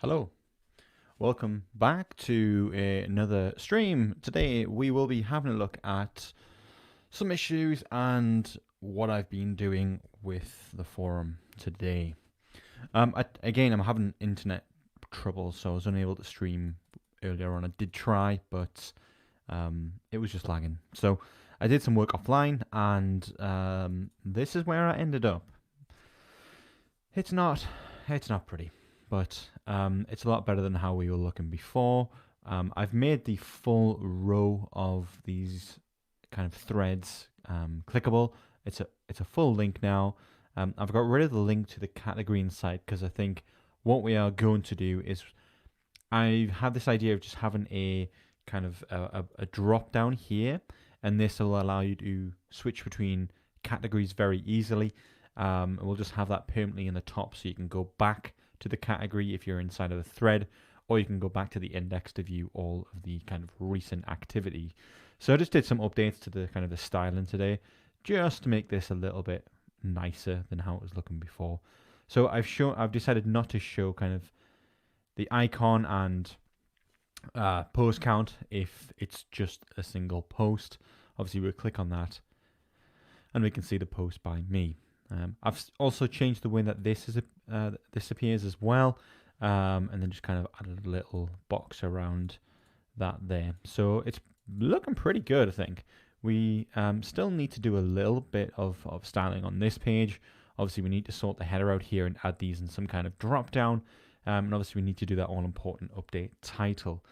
Hello, welcome back to another stream. Today we will be having a look at some issues and what I've been doing with the forum today. Again, I'm having internet trouble, so I was unable to stream earlier on. I did try, but it was just lagging. So I did some work offline, and this is where I ended up. It's not pretty, but it's a lot better than how we were looking before. I've made the full row of these kind of threads clickable. It's a full link now. I've got rid of the link to the category inside because I think what we are going to do is I have this idea of just having a kind of a drop down here, and this will allow you to switch between categories very easily. And we'll just have that permanently in the top so you can go back to the category if you're inside of a thread, or you can go back to the index to view all of the kind of recent activity. So I just did some updates to the kind of the styling today, just to make this a little bit nicer than how it was looking before. So I've decided not to show kind of the icon and post count if it's just a single post. Obviously we'll click on that and we can see the post by me. I've also changed the way that this appears as well, and then just kind of added a little box around that there. So it's looking pretty good, I think. We still need to do a little bit of styling on this page. Obviously, we need to sort the header out here and add these in some kind of drop down. And obviously, we need to do that all important update title,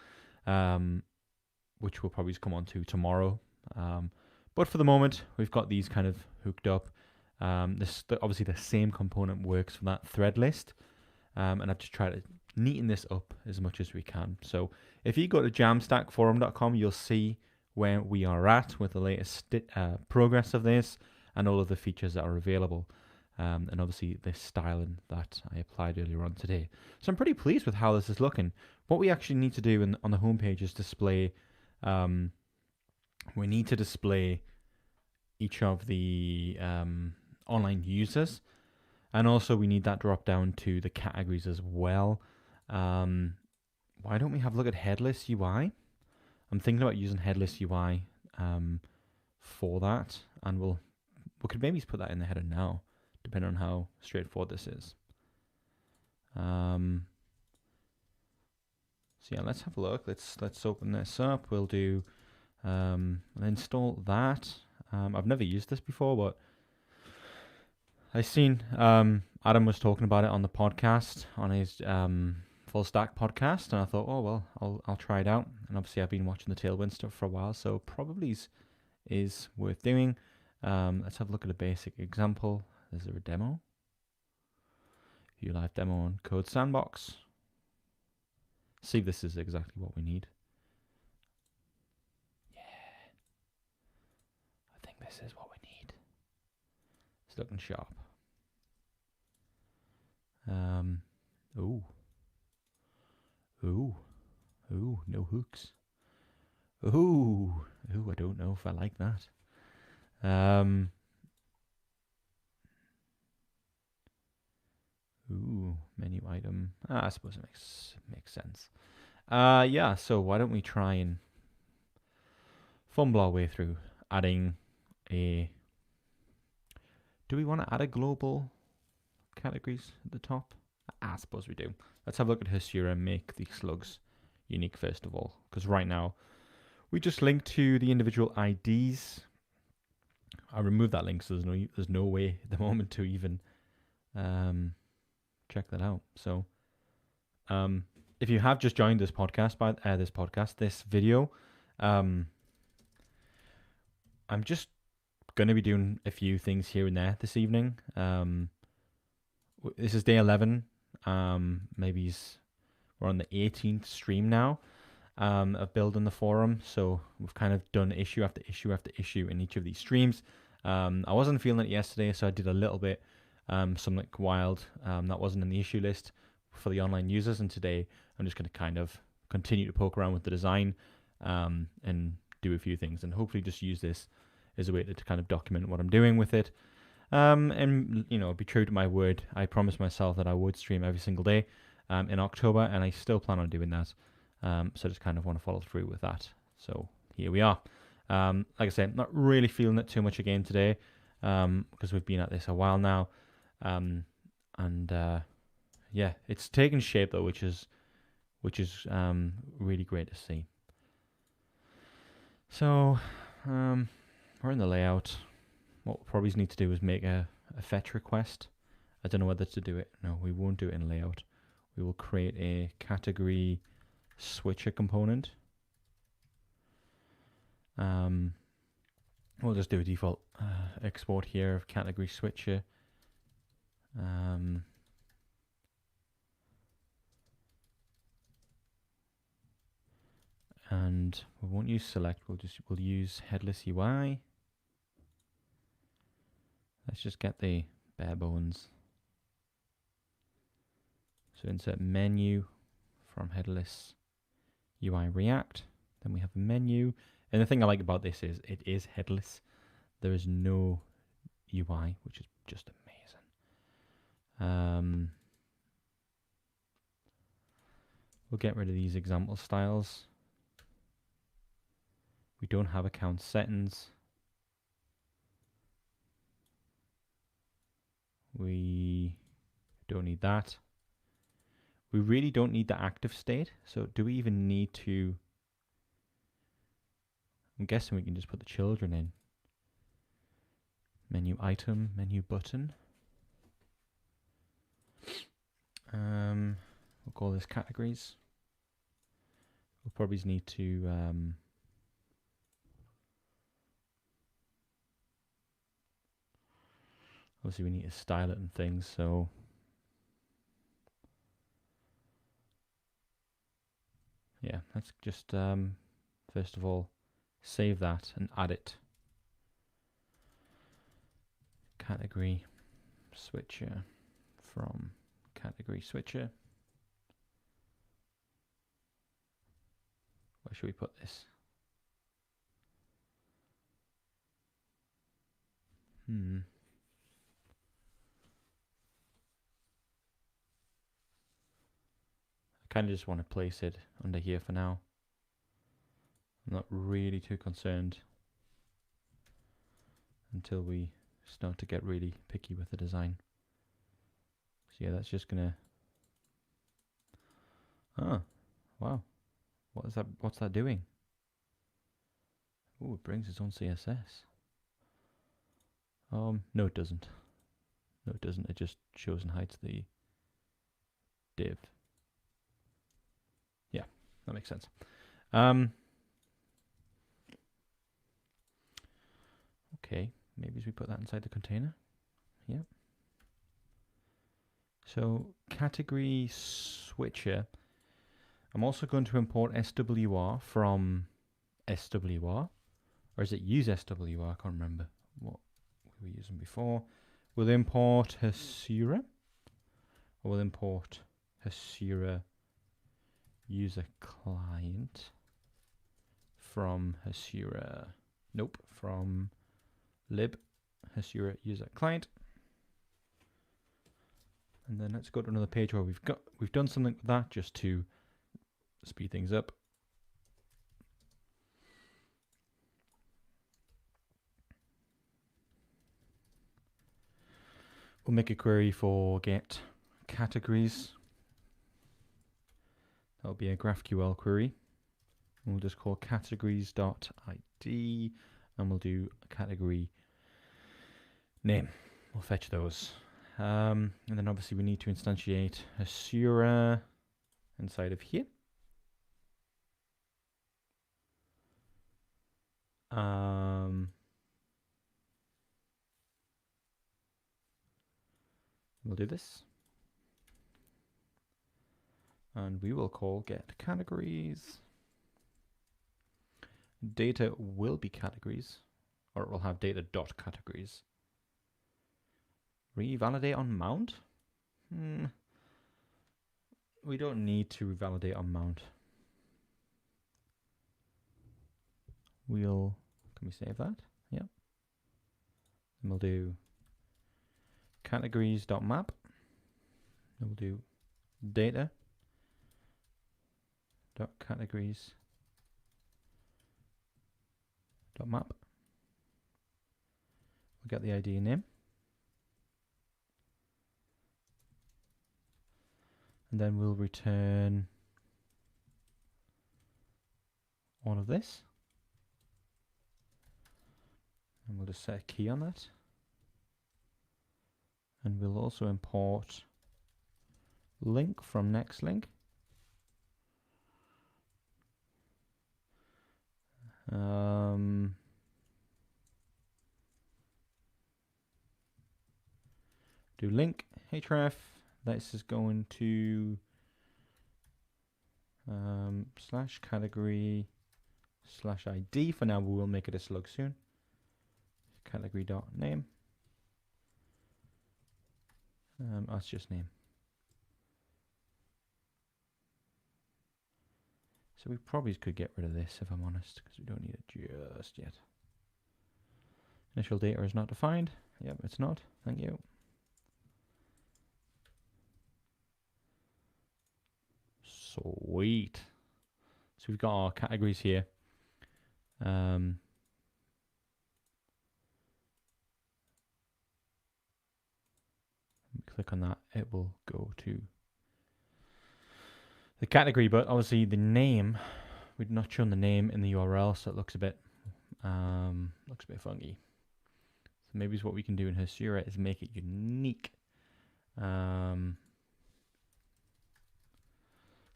which we'll probably come on to tomorrow. But for the moment, we've got these kind of hooked up. Obviously the same component works for that thread list, and I've just tried to neaten this up as much as we can. So if you go to jamstackforum.com, you'll see where we are at with the latest progress of this and all of the features that are available, and obviously this styling that I applied earlier on today. So I'm pretty pleased with how this is looking. What we actually need to do on the homepage is display. We need to display each of the online users, and also we need that drop down to the categories as well. Why don't we have a look at Headless UI? I'm thinking about using Headless UI for that, and we could maybe put that in the header now, depending on how straightforward this is. So yeah, let's have a look. Let's open this up. We'll do install that. I've never used this before, but I seen Adam was talking about it on the podcast, on his Full Stack podcast, and I thought, oh well, I'll try it out. And obviously, I've been watching the Tailwind stuff for a while, so probably is worth doing. Let's have a look at a basic example. Is there a demo? View live demo on Code Sandbox. See if this is exactly what we need. Yeah, I think this is what we need. It's looking sharp. Ooh, no hooks. Ooh, I don't know if I like that. Menu item. I suppose it makes sense. Yeah, so why don't we try and fumble our way through adding a... Do we want to add a global categories at the top? I suppose we do. Let's have a look at Hasura and make the slugs unique first of all, because right now we just link to the individual IDs. I removed that link, so there's no way at the moment to even check that out. So if you have just joined this podcast, this video, I'm just going to be doing a few things here and there this evening. This is day 11. Maybe we're on the 18th stream now of building the forum. So we've kind of done issue after issue after issue in each of these streams. I wasn't feeling it yesterday, so I did a little bit, something wild that wasn't in the issue list for the online users. And today I'm just going to kind of continue to poke around with the design and do a few things, and hopefully just use this as a way to kind of document what I'm doing with it. And be true to my word. I promised myself that I would stream every single day. in October, and I still plan on doing that. So I just kind of want to follow through with that. So here we are. Like I said, not really feeling it too much again today, because we've been at this a while now. Yeah, it's taken shape though, which is really great to see. So we're in the layout. What we'll probably need to do is make a fetch request. I don't know whether to do it. No, we won't do it in layout. We will create a category switcher component. We'll just do a default export here of category switcher. And we won't use select. We'll use Headless Ui. Let's just get the bare bones. So insert menu from Headless UI React. Then we have a menu. And the thing I like about this is it is headless. There is no UI, which is just amazing. We'll get rid of these example styles. We don't have account settings. We don't need that. We really don't need the active state. So do we even need to? I'm guessing we can just put the children in. Menu item, menu button. We'll call this categories. We'll probably need to obviously we need to style it and things, so yeah, let's just first of all save that and add it. Category switcher from category switcher. Where should we put this? I kind of just want to place it under here for now. I'm not really too concerned until we start to get really picky with the design. So yeah, that's just gonna. Oh, wow. What is that? What's that doing? Oh, it brings its own CSS. No, it doesn't. No, it doesn't. It just shows and hides the div. Yeah, that makes sense. Okay, maybe we put that inside the container. Yeah. So category switcher. I'm also going to import SWR from SWR, or is it use SWR? I can't remember what we were using before. We'll import Hasura, or we'll import Hasura user client from Hasura. Nope, from lib Hasura user client. And then let's go to another page where we've done something with that just to speed things up. We'll make a query for get categories. That'll be a GraphQL query. And we'll just call categories.id, and we'll do a category name. We'll fetch those. And then obviously we need to instantiate Hasura inside of here. We'll do this. And we will call get categories. Data will be categories, or it will have data.categories. Revalidate on mount? We don't need to revalidate on mount. Can we save that? Yeah. And we'll do categories.map. And we'll do data dot categories dot map. We get the ID and name. And then we'll return all of this. And we'll just set a key on that. And we'll also import link from next link. Do link href. This is going to slash category slash ID. For now, we will make it a slug soon. Category dot name. That's just name. So we probably could get rid of this if I'm honest, because we don't need it just yet. Initial data is not defined. Yep, it's not. Thank you. Sweet. So we've got our categories here. Click on that, it will go to the category, but obviously the name, we've not shown the name in the URL, so it looks a bit funky. So maybe what we can do in Hasura is make it unique.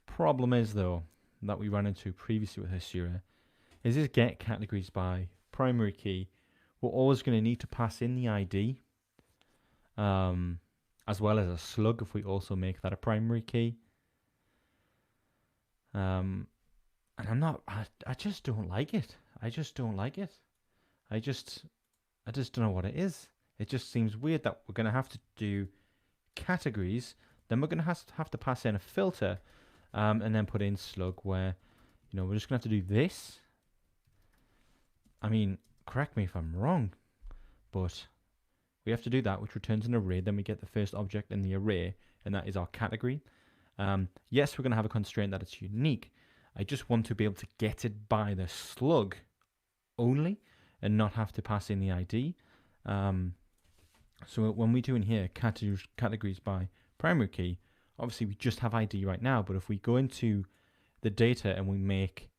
Problem is though, that we ran into previously with Hasura, is this get categories by primary key. We're always going to need to pass in the ID, as well as a slug if we also make that a primary key. And I just don't like it. I just don't know what it is. It just seems weird that we're going to have to do categories, then we're going to have to pass in a filter, and then put in slug where, we're just going to have to do this. I mean, correct me if I'm wrong, but we have to do that, which returns an array. Then we get the first object in the array, and that is our category. Yes, we're going to have a constraint that it's unique. I just want to be able to get it by the slug only and not have to pass in the ID. So when we do in here categories by primary key, obviously we just have ID right now, but if we go into the data and we make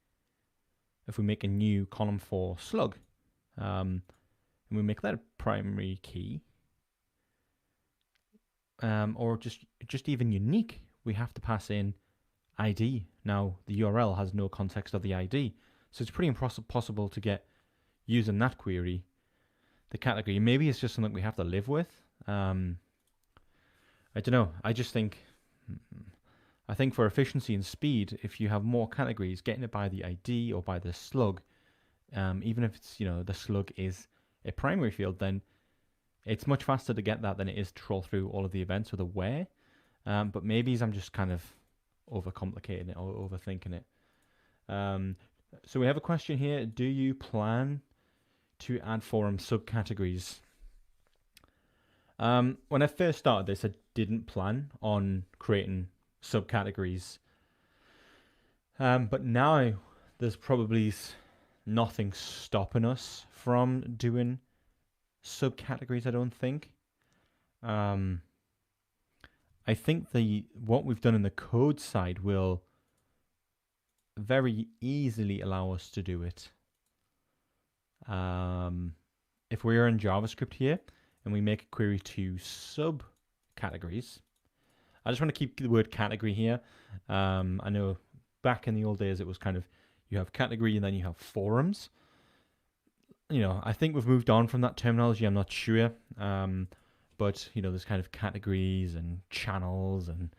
a new column for slug, and we make that a primary key, or just even unique, we have to pass in ID. Now the URL has no context of the ID, so it's pretty impossible to get using that query the category. Maybe it's just something we have to live with. I don't know. I think for efficiency and speed, if you have more categories, getting it by the ID or by the slug, even if it's the slug is a primary field, then it's much faster to get that than it is to troll through all of the events with a where. But maybe I'm just kind of overcomplicating it or overthinking it. So we have a question here. Do you plan to add forum subcategories? When I first started this, I didn't plan on creating subcategories. But now there's probably nothing stopping us from doing subcategories, I don't think. I think what we've done in the code side will very easily allow us to do it. If we're in JavaScript here and we make a query to subcategories, I just want to keep the word category here. I know back in the old days it was kind of, you have category and then you have forums. I think we've moved on from that terminology. I'm not sure. But there's kind of categories and channels and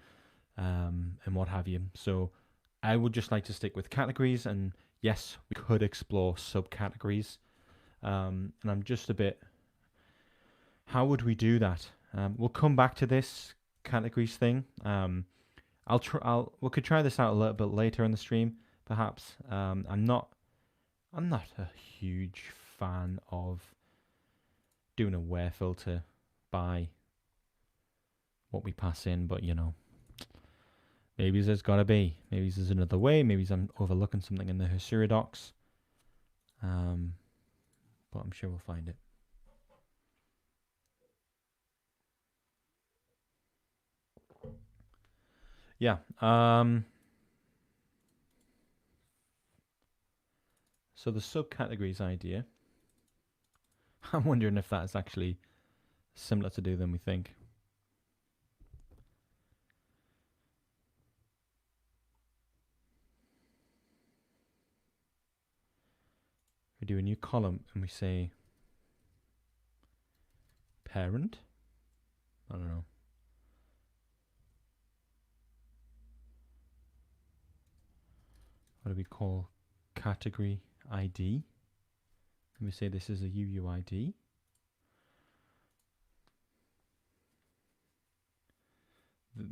what have you. So I would just like to stick with categories, and yes, we could explore subcategories. And I'm just a bit, how would we do that? We'll come back to this categories thing. We could try this out a little bit later in the stream, perhaps. I'm not a huge fan of doing a where filter by what we pass in, but Maybe there's got to be. Maybe there's another way. Maybe I'm overlooking something in the Hasura docs. But I'm sure we'll find it. Yeah. So the subcategories idea, I'm wondering if that is actually simpler to do than we think. We do a new column and we say parent. I don't know. What do we call category ID? And we say this is a UUID.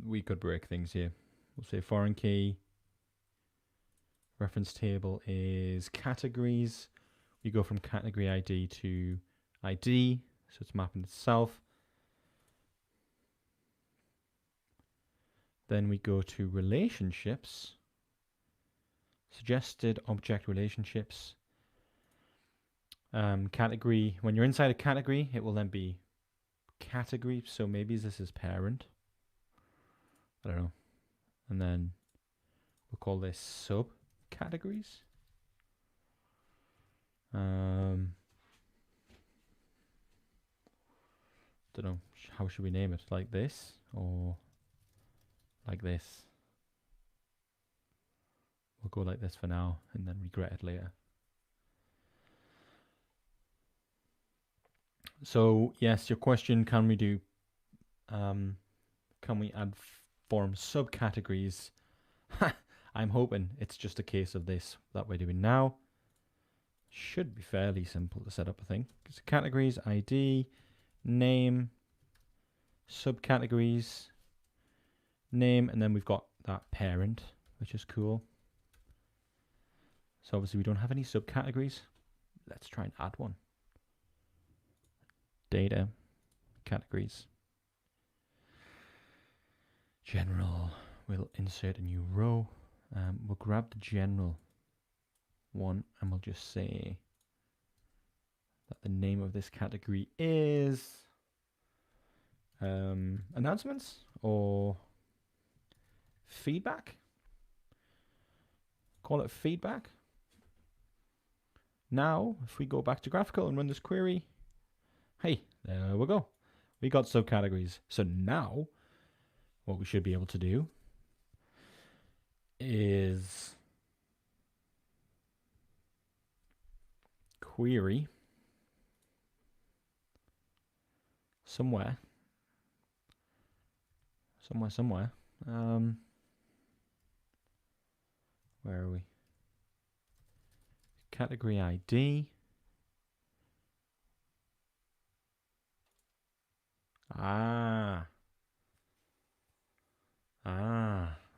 We could break things here. We'll say foreign key. Reference table is categories. We go from category ID to ID, so it's mapping itself. Then we go to relationships, suggested object relationships. Category, when you're inside a category, it will then be category. So maybe this is parent. I don't know. And then we'll call this subcategories. Don't know. How should we name it? Like this or like this? We'll go like this for now and then regret it later. So yes, your question, can we do, can we add form subcategories? I'm hoping it's just a case of this that we're doing now. Should be fairly simple to set up, I think. So categories, ID, name, subcategories, name, and then we've got that parent, which is cool. So obviously we don't have any subcategories. Let's try and add one. Data, categories. General, we'll insert a new row. We'll grab the general one and we'll just say that the name of this category is announcements or feedback. Call it feedback. Now, if we go back to GraphQL and run this query, hey, there we go. We got subcategories. So now, what we should be able to do is query somewhere. Where are we? Category ID.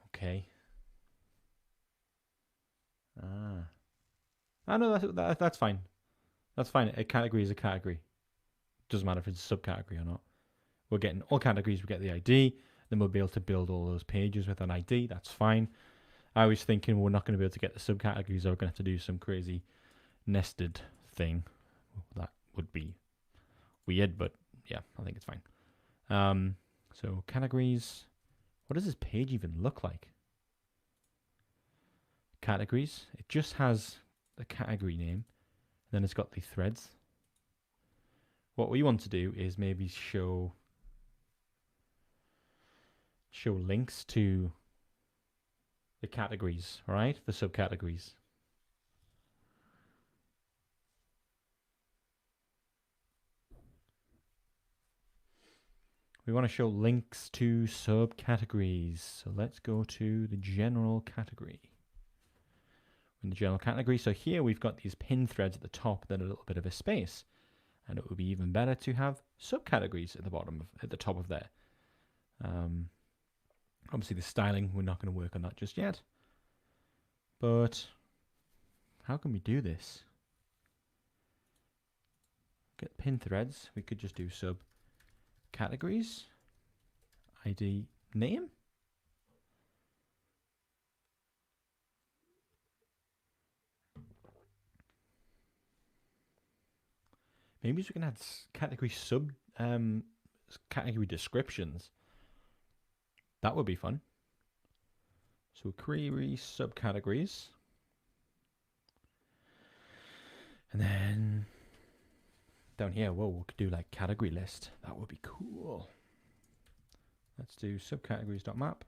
Okay. No, that's fine. That's fine. A category is a category. Doesn't matter if it's a subcategory or not. We're getting all categories, we get the ID, then we'll be able to build all those pages with an ID. That's fine. I was thinking we're not going to be able to get the subcategories, so we're going to have to do some crazy nested thing. That would be weird, but yeah, I think it's fine. So categories. What does this page even look like? Categories. It just has the category name. Then it's got the threads. What we want to do is maybe show links to the categories, right? The subcategories. We want to show links to subcategories. So let's go to the general category. In the general category, so here we've got these pin threads at the top, then a little bit of a space. And it would be even better to have subcategories at the bottom, at the top of there. Obviously the styling, we're not going to work on that just yet. But how can we do this? Get pin threads. We could just do subcategories, ID name. Maybe we can add category category descriptions. That would be fun. So query subcategories. And then down here, whoa, we could do like category list. That would be cool. Let's do subcategories.map.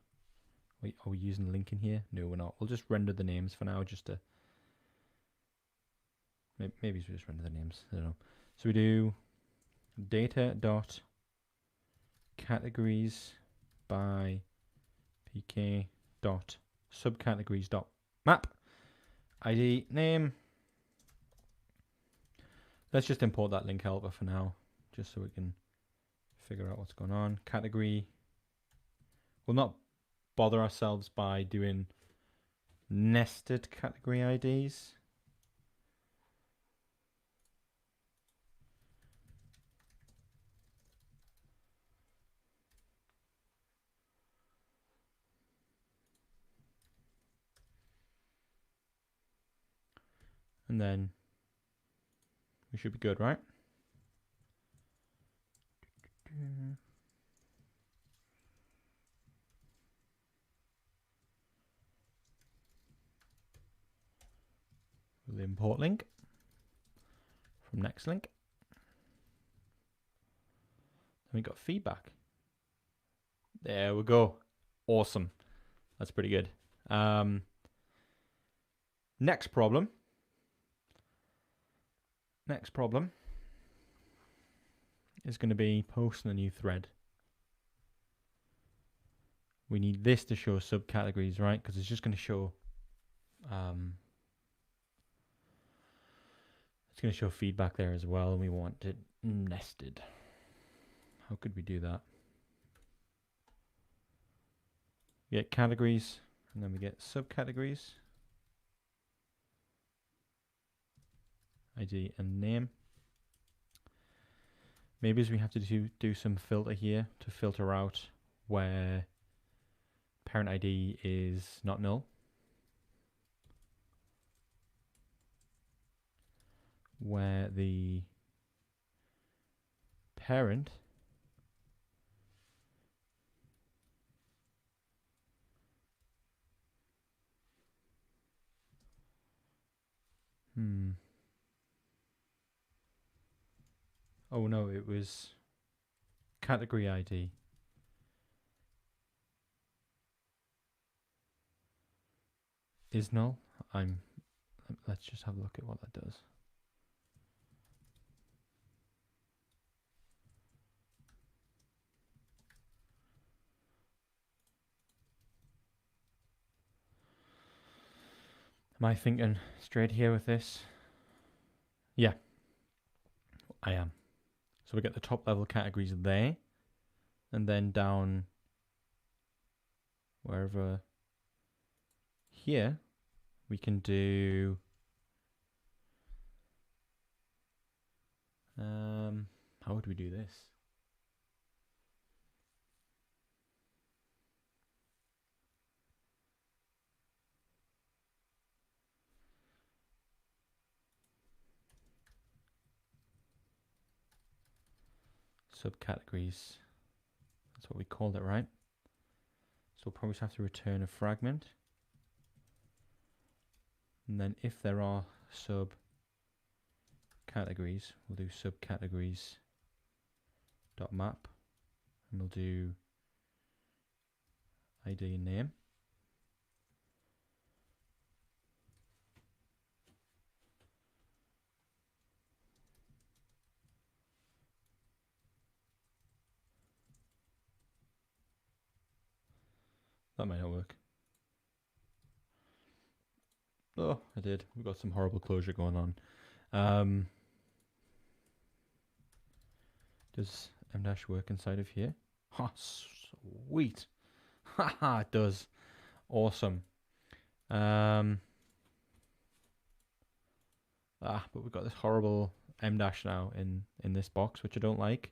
Wait, are we using the link in here? No, we're not. We'll just render the names for now, just to... Maybe we just render the names. I don't know. So we do data.categories by pk.subcategories.map. ID name. Let's just import that link helper for now, just so we can figure out what's going on. Category. We'll not bother ourselves by doing nested category IDs. And then we should be good, right? The import link from next link. Then we got feedback. There we go. Awesome. That's pretty good. Next problem. Next problem is going to be posting a new thread. We need this to show subcategories, right? Because it's just going to show it's going to show feedback there as well, and we want it nested. How could we do that? We get categories, and then we get subcategories. ID and name. Maybe we have to do some filter here to filter out where parent ID is not null. Where the parent oh no, it was category ID. Is null. Let's just have a look at what that does. Am I thinking straight here with this? Yeah, I am. So we get the top level categories there, and then down wherever here, we can do how would we do this? Subcategories. That's what we called it, right? So we'll probably have to return a fragment. And then if there are subcategories, we'll do subcategories.map, and we'll do ID and name. That might not work. Oh, I did. We've got some horrible closure going on. Does M dash work inside of here? Ha, sweet. Haha, it does. Awesome. But we've got this horrible M dash now in this box, which I don't like.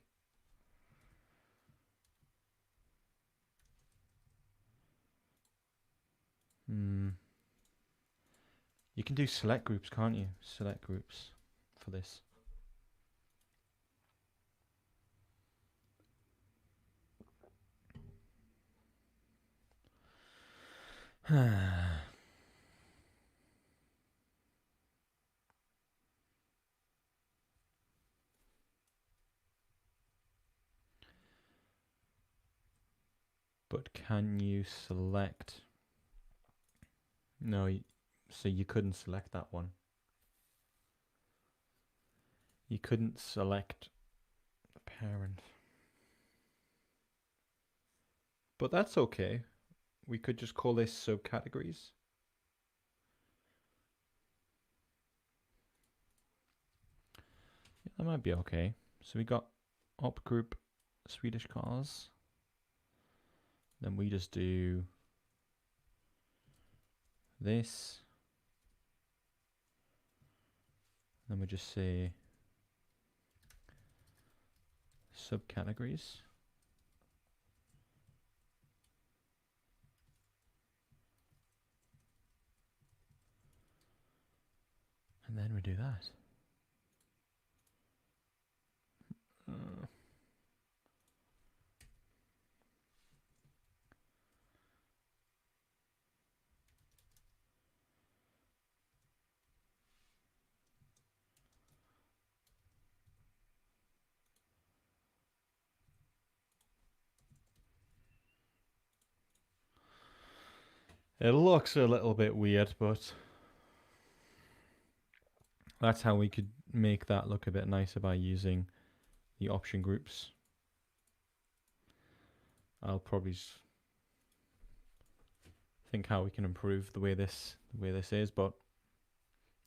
You can do select groups, can't you? Select groups for this. But can you select? No, so you couldn't select that one. You couldn't select the parent. But that's okay. We could just call this subcategories. Yeah, that might be okay. So we got op group Swedish cars. Then we just do this. Then we just say subcategories. And then we do that. It looks a little bit weird, but that's how we could make that look a bit nicer by using the option groups. I'll probably think how we can improve the way this is, but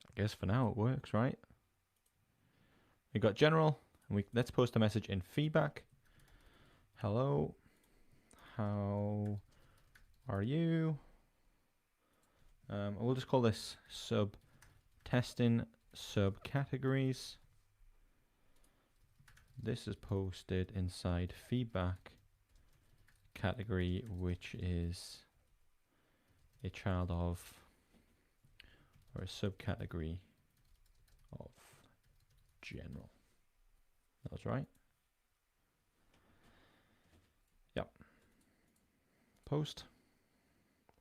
I guess for now it works, right? We got general, and let's post a message in feedback. Hello, how are you? We'll just call this testing subcategories. This is posted inside feedback category, which is a child of or a subcategory of general. That was right. Yep. Post.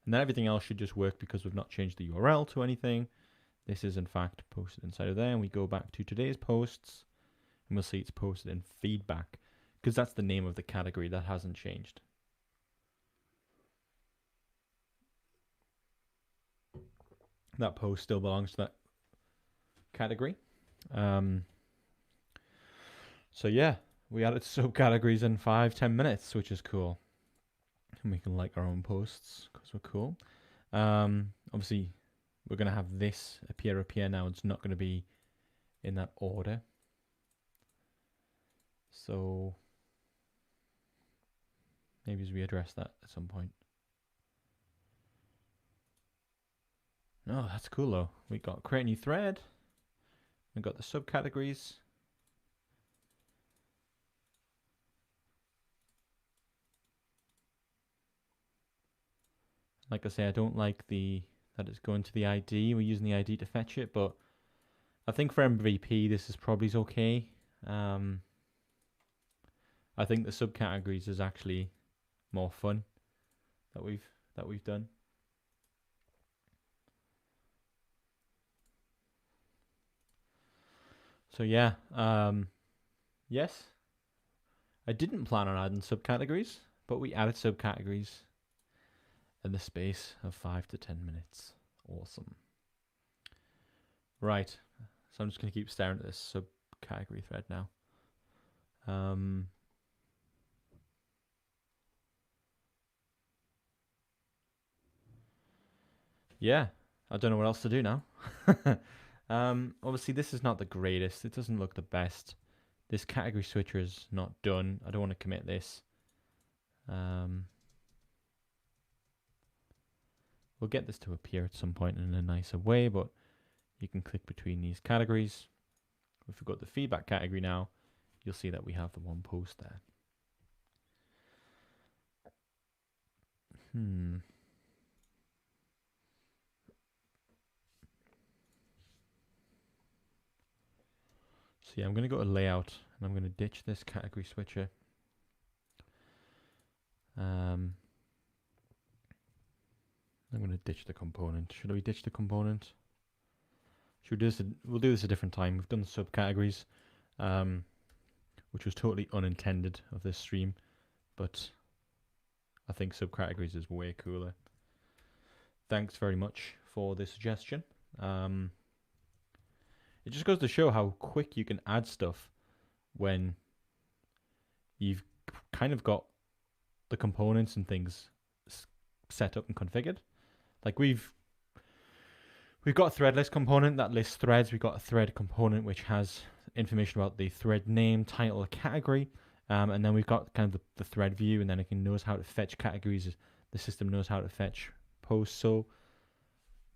And then everything else should just work because we've not changed the URL to anything. This is in fact posted inside of there, and we go back to today's posts and we'll see it's posted in feedback because that's the name of the category. That hasn't changed. That post still belongs to that category. So yeah, we added subcategories in 5-10 minutes, which is cool. And we can like our own posts because we're cool. Obviously, we're going to have this appear now. It's not going to be in that order. So maybe as we address that at some point. No, that's cool though. We got create a new thread. We got the subcategories. Like I say, I don't like that it's going to the ID. We're using the ID to fetch it, but I think for MVP this is probably okay. I think the subcategories is actually more fun that we've done. So yeah, yes, I didn't plan on adding subcategories, but we added subcategories in the space of 5 to 10 minutes. Awesome. Right, so I'm just going to keep staring at this subcategory thread now. Yeah, I don't know what else to do now. Obviously this is not the greatest. It doesn't look the best. This category switcher is not done. I don't want to commit this. We'll get this to appear at some point in a nicer way, but you can click between these categories. If we go to the feedback category now, you'll see that we have the one post there. So yeah, I'm going to go to layout and I'm going to ditch this category switcher. I'm going to ditch the component. Should we ditch the component? Should we do this? We'll do this a different time. We've done subcategories, which was totally unintended of this stream, but I think subcategories is way cooler. Thanks very much for the suggestion. It just goes to show how quick you can add stuff when you've kind of got the components and things set up and configured. Like we've got a thread list component that lists threads. We've got a thread component which has information about the thread name, title, category, and then we've got kind of the thread view, and then it knows how to fetch categories. The system knows how to fetch posts. So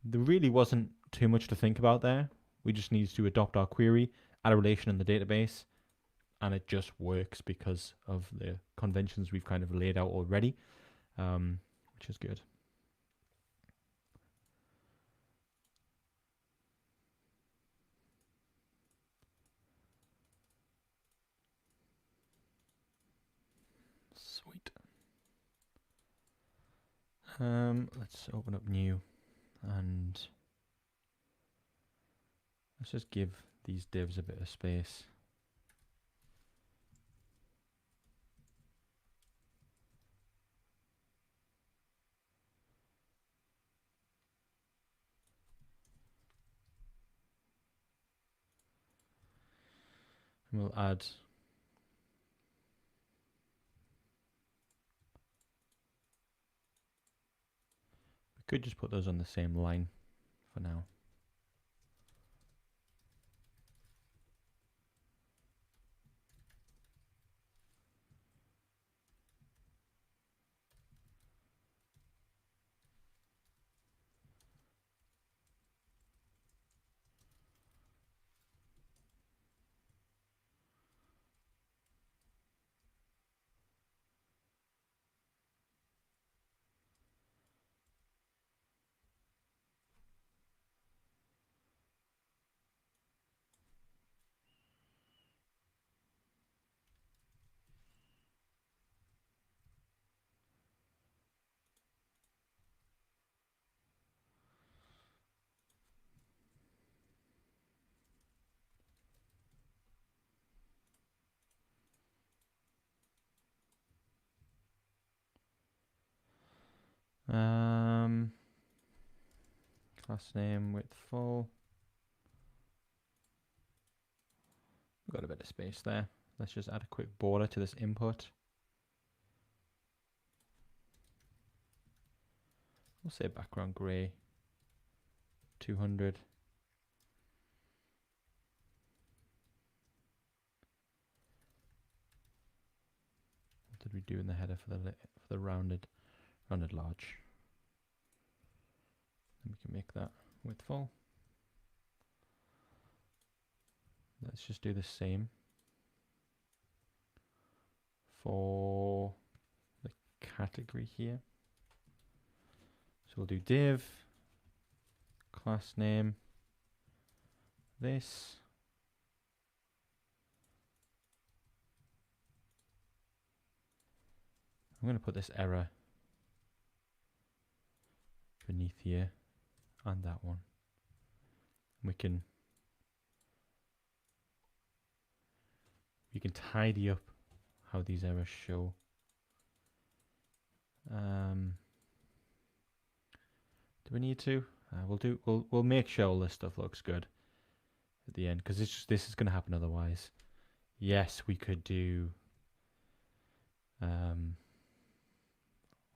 there really wasn't too much to think about there. We just need to adopt our query, add a relation in the database, and it just works because of the conventions we've kind of laid out already, which is good. Sweet. Let's open up new and let's just give these divs a bit of space. And we'll add we could just put those on the same line for now. Class name width full. We've got a bit of space there. Let's just add a quick border to this input. We'll say background gray 200. What did we do in the header for the rounded large? And we can make that width full. Let's just do the same for the category here. So we'll do div, class name, this. I'm going to put this error beneath here and that one. We can tidy up how these errors show. Do we need to? We'll make sure all this stuff looks good at the end, because this is going to happen otherwise. Yes, we could do.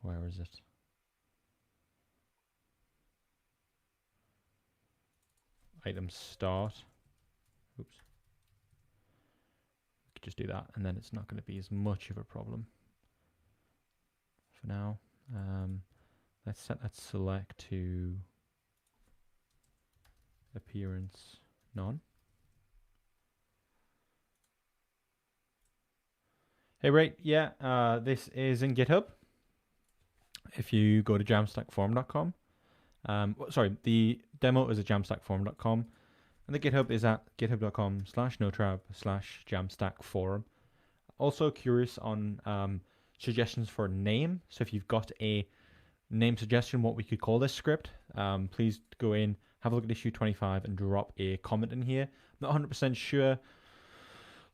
Where is it? Item start. Oops. We could just do that, and then it's not going to be as much of a problem for now. Let's set that select to appearance none. Hey, right, yeah, this is in GitHub. If you go to jamstackforum.com, sorry, the demo is at jamstackforum.com, and the GitHub is at github.com/notrab/jamstackforum. Also curious on suggestions for a name. So if you've got a name suggestion what we could call this script, please go in, have a look at issue 25 and drop a comment in here. I'm not 100% sure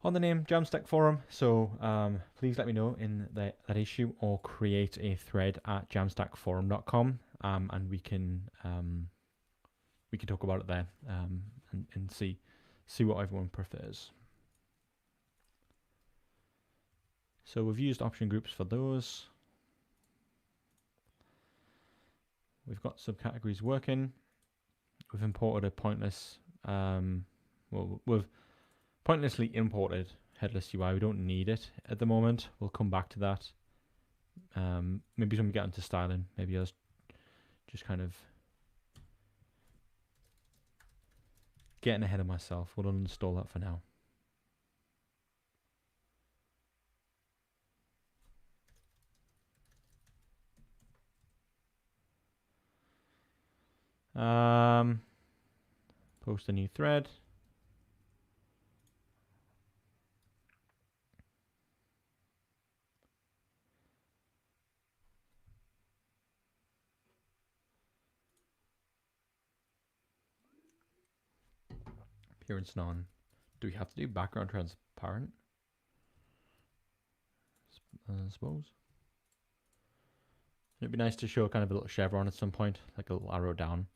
on the name Jamstack Forum, so please let me know in that issue, or create a thread at jamstackforum.com, and we can talk about it there, and see what everyone prefers. So we've used option groups for those. We've got subcategories working. We've imported a pointless, we've pointlessly imported Headless UI. We don't need it at the moment. We'll come back to that. Maybe when we get into styling, maybe I'll just kind of getting ahead of myself. We'll uninstall that for now. Post a new thread. Appearance none. Do we have to do background transparent? I suppose. It'd be nice to show kind of a little chevron at some point, like a little arrow down,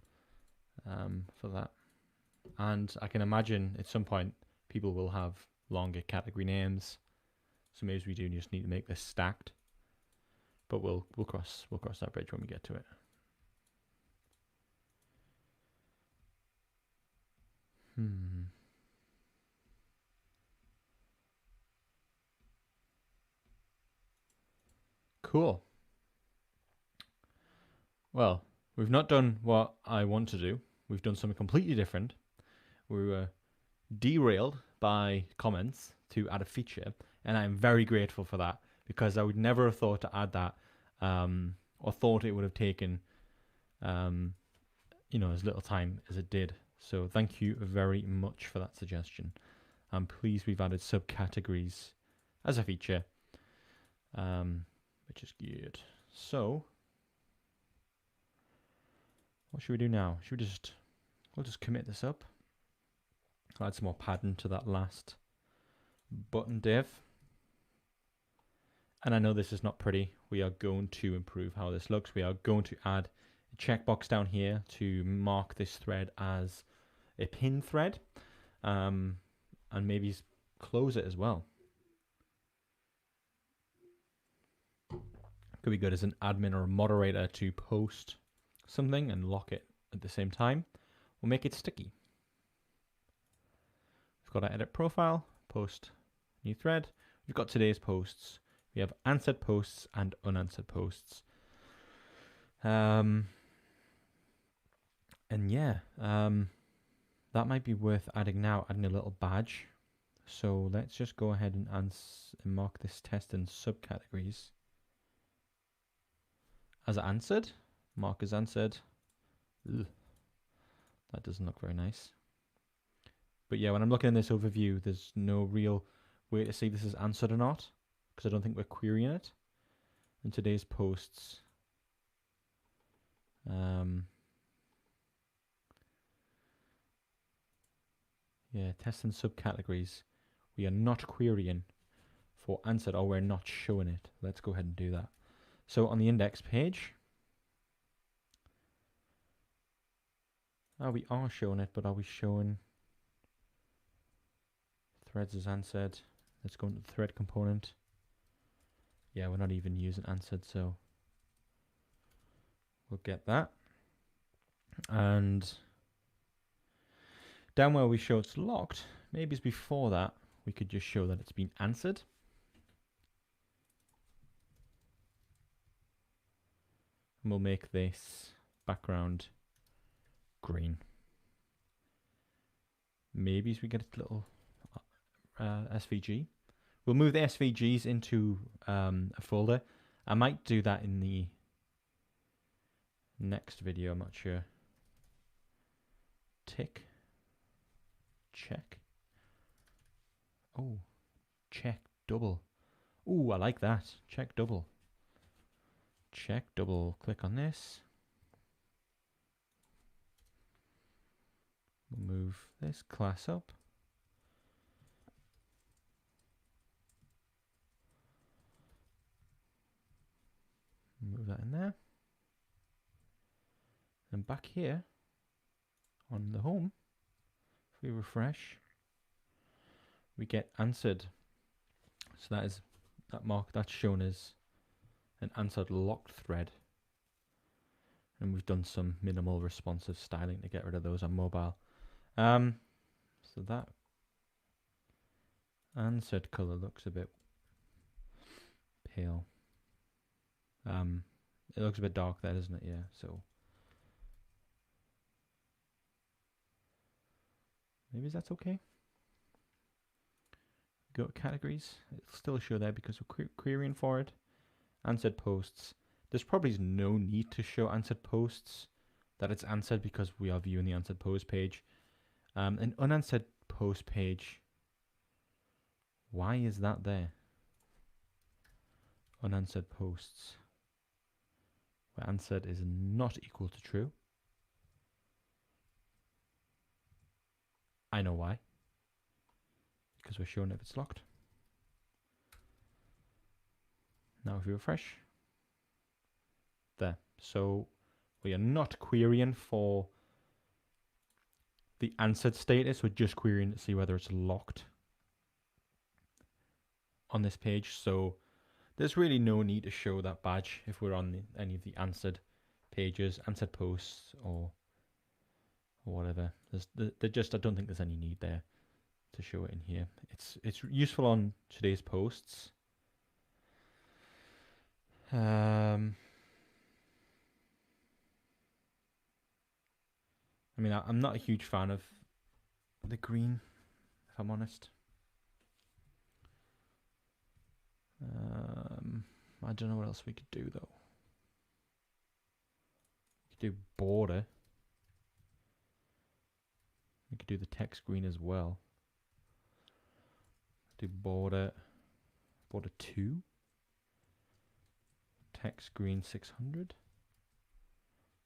for that. And I can imagine at some point people will have longer category names, so maybe we do just need to make this stacked. But we'll cross that bridge when we get to it. Cool. Well, we've not done what I want to do. We've done something completely different. We were derailed by comments to add a feature, and I'm very grateful for that, because I would never have thought to add that, or thought it would have taken, as little time as it did. So thank you very much for that suggestion. I'm pleased we've added subcategories as a feature, which is good. So what should we do now? We'll just commit this up. I'll add some more padding to that last button div. And I know this is not pretty. We are going to improve how this looks. We are going to add a checkbox down here to mark this thread as a pin thread, and maybe close it as well. Could be good as an admin or a moderator to post something and lock it at the same time. We'll make it sticky. We've got our edit profile, post, new thread. We've got today's posts. We have answered posts and unanswered posts. And yeah, that might be worth adding now, adding a little badge. So let's just go ahead and mark this test in subcategories as answered. Mark as answered. Ugh. That doesn't look very nice. But yeah, when I'm looking at this overview, there's no real way to see this is answered or not, because I don't think we're querying it. In today's posts, yeah, test and subcategories, we are not querying for answered, or we're not showing it. Let's go ahead and do that. So on the index page, we are showing it, but are we showing threads as answered? Let's go into the thread component. Yeah, we're not even using answered, so we'll get that. And down where we show it's locked, maybe it's before that, we could just show that it's been answered. And we'll make this background green. Maybe as we get a little SVG. We'll move the SVGs into a folder. I might do that in the next video, I'm not sure. Tick. Check. Oh, check double. Ooh, I like that. Check double. check, double click on this. We'll move this class up. Move that in there. And back here on the home, if we refresh, we get answered. So that is that's shown as an answered locked thread. And we've done some minimal responsive styling to get rid of those on mobile. So that answered color looks a bit pale. It looks a bit dark there, doesn't it? Yeah, so maybe that's okay. Go to categories. It'll still show there because we're querying for it. Answered posts. There's probably no need to show answered posts, that it's answered because we are viewing the answered post page. An unanswered post page. Why is that there? Unanswered posts, where answered is not equal to true. I know why. Because we're showing if it's locked. Now if we refresh, there. So we are not querying for the answered status, we're just querying to see whether it's locked on this page. So there's really no need to show that badge if we're on any of the answered pages, answered posts, or whatever. I don't think there's any need there to show it in here. It's useful on today's posts. I mean, I'm not a huge fan of the green, if I'm honest. I don't know what else we could do though. We could do border. We could do the text green as well. Do border 2. Text green 600.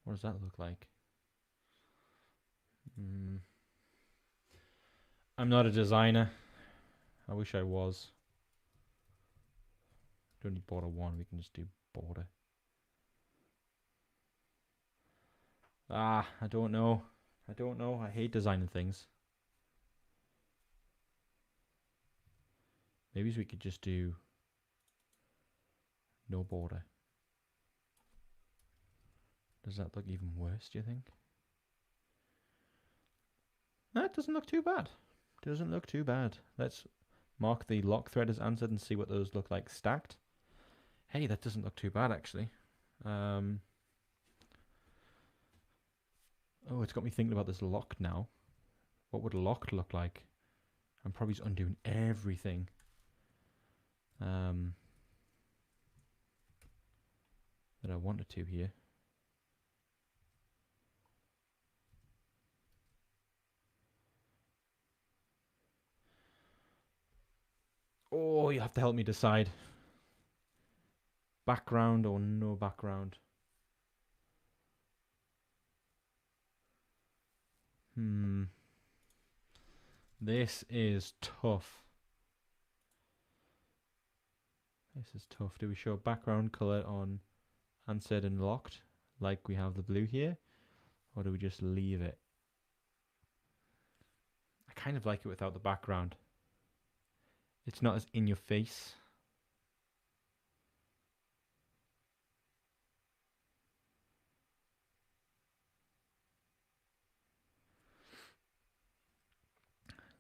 What does that look like? I'm not a designer. I wish I was. Don't need border 1, we can just do border. I don't know. I hate designing things. Maybe we could just do no border. Does that look even worse, do you think? That doesn't look too bad. Doesn't look too bad. Let's mark the lock thread as answered and see what those look like stacked. Hey, that doesn't look too bad actually. Oh, it's got me thinking about this locked now. What would locked look like? I'm probably just undoing everything. That I wanted to here. Oh, you have to help me decide. Background or no background? This is tough. Do we show background color on answered and locked, like we have the blue here? Or do we just leave it? I kind of like it without the background. It's not as in your face.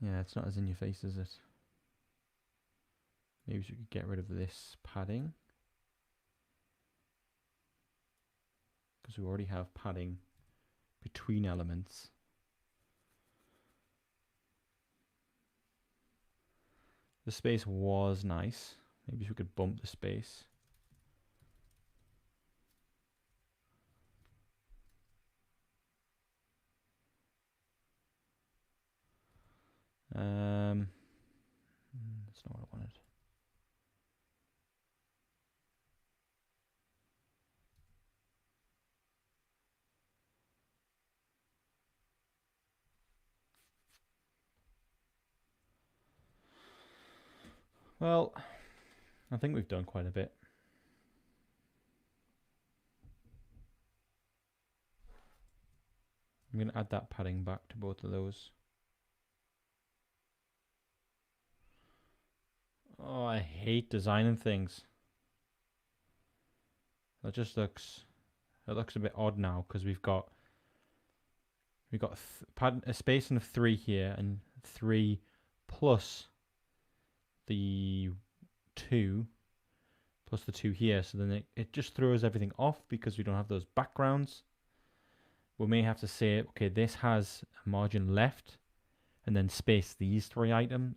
Yeah, it's not as in your face, is it? Maybe we could get rid of this padding. Because we already have padding between elements. The space was nice. Maybe we could bump the space. That's not what I wanted. Well, I think we've done quite a bit. I'm going to add that padding back to both of those. Oh, I hate designing things. That just looks, it looks a bit odd now because we've got a spacing of 3 here and 3 plus the 2 plus the 2 here. So then it just throws everything off because we don't have those backgrounds. We may have to say, okay, this has a margin left, and then space these 3 items.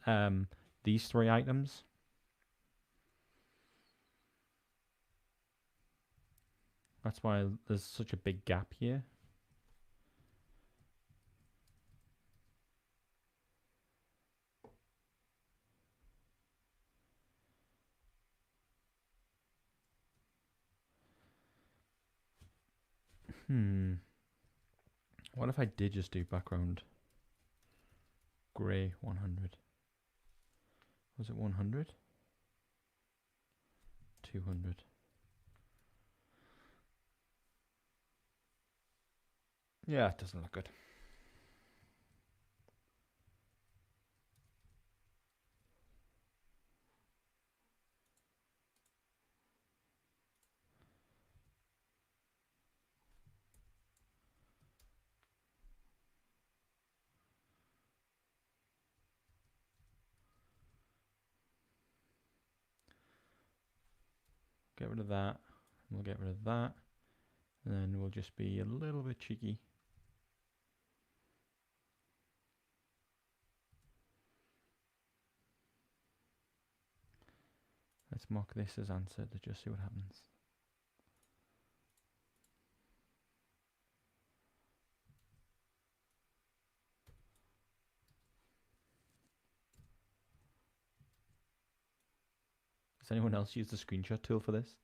That's why there's such a big gap here. What if I did just do background grey 100? Was it 100? 200. Yeah, it doesn't look good. Get rid of that. We'll get rid of that. And then we'll just be a little bit cheeky. Let's mark this as answered to just see what happens. Does anyone else use the screenshot tool for this?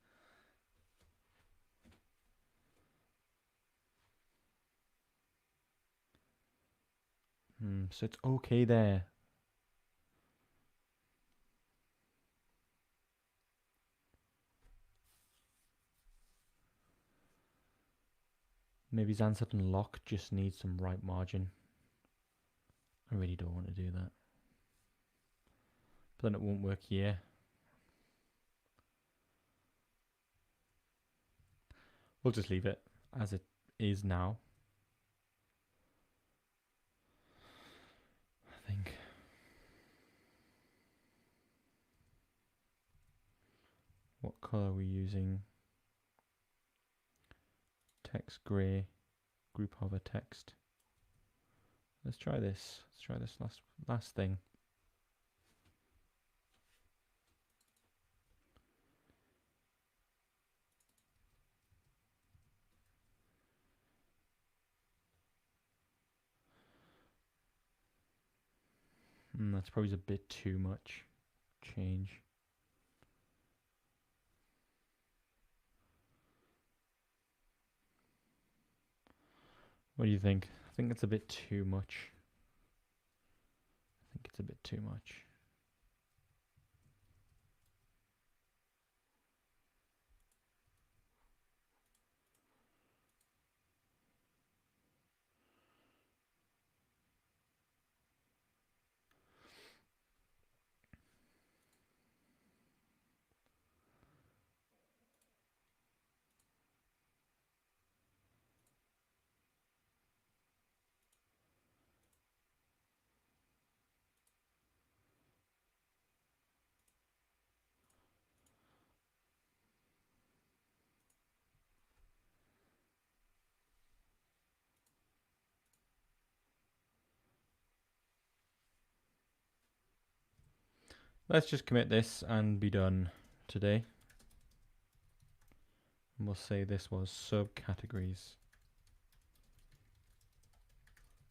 So it's okay there. Maybe Zansat and Lock just need some right margin. I really don't want to do that. But then it won't work here. We'll just leave it as it is now. I think. What color are we using? Text gray, group hover text. Let's try this. Let's try this last thing. That's probably a bit too much change. What do you think? I think it's a bit too much. I think it's a bit too much. Let's just commit this and be done today. And we'll say this was subcategories.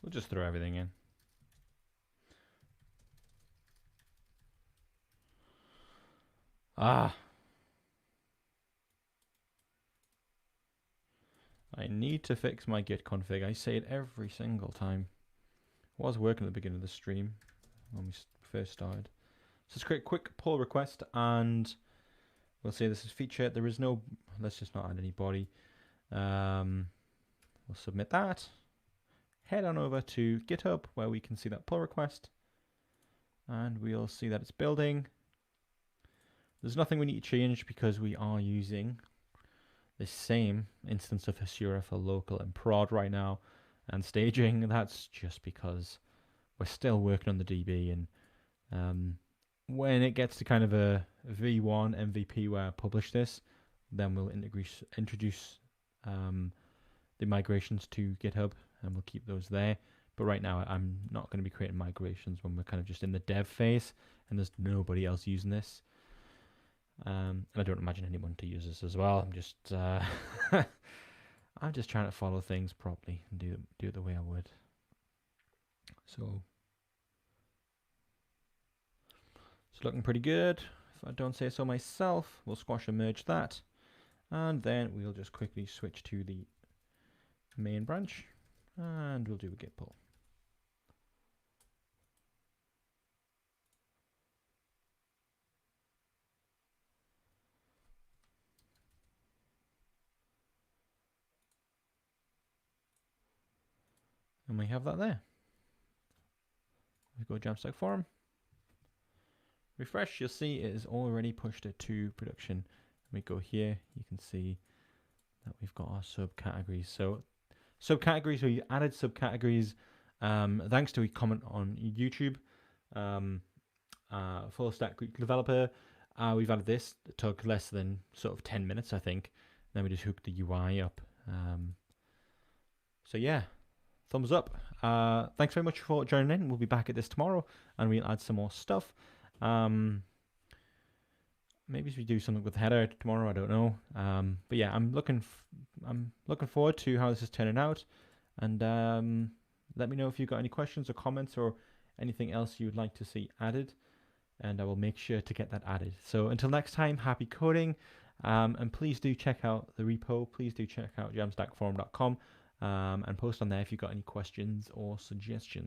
We'll just throw everything in. I need to fix my git config. I say it every single time. It was working at the beginning of the stream when we first started. So let's create a quick pull request, and we'll say this is feature. There is no, let's just not add any body. We'll submit that. Head on over to GitHub where we can see that pull request, and we'll see that it's building. There's nothing we need to change because we are using the same instance of Hasura for local and prod right now, and staging. That's just because we're still working on the DB, and when it gets to kind of a V1 MVP where I publish this, then we'll introduce the migrations to GitHub, and we'll keep those there. But right now, I'm not going to be creating migrations when we're kind of just in the dev phase, and there's nobody else using this. And I don't imagine anyone to use this as well. I'm just I'm just trying to follow things properly and do it the way I would. So it's looking pretty good. If I don't say so myself, we'll squash and merge that, and then we'll just quickly switch to the main branch, and we'll do a git pull. And we have that there. We go Jamstack forum, refresh, you'll see it is already pushed it to production. We go here, you can see that we've got our subcategories. So subcategories, we added subcategories thanks to a comment on YouTube. Full stack Greek developer. We've added this. It took less than sort of 10 minutes, I think. Then we just hooked the UI up. So yeah, thumbs up. Thanks very much for joining in. We'll be back at this tomorrow, and we'll add some more stuff. Maybe we do something with the header tomorrow. I don't know. But yeah, I'm looking forward to how this is turning out, and let me know if you've got any questions or comments or anything else you would like to see added, and I will make sure to get that added. So until next time, happy coding, and please do check out the repo. Please do check out jamstackforum.com and post on there if you've got any questions or suggestions.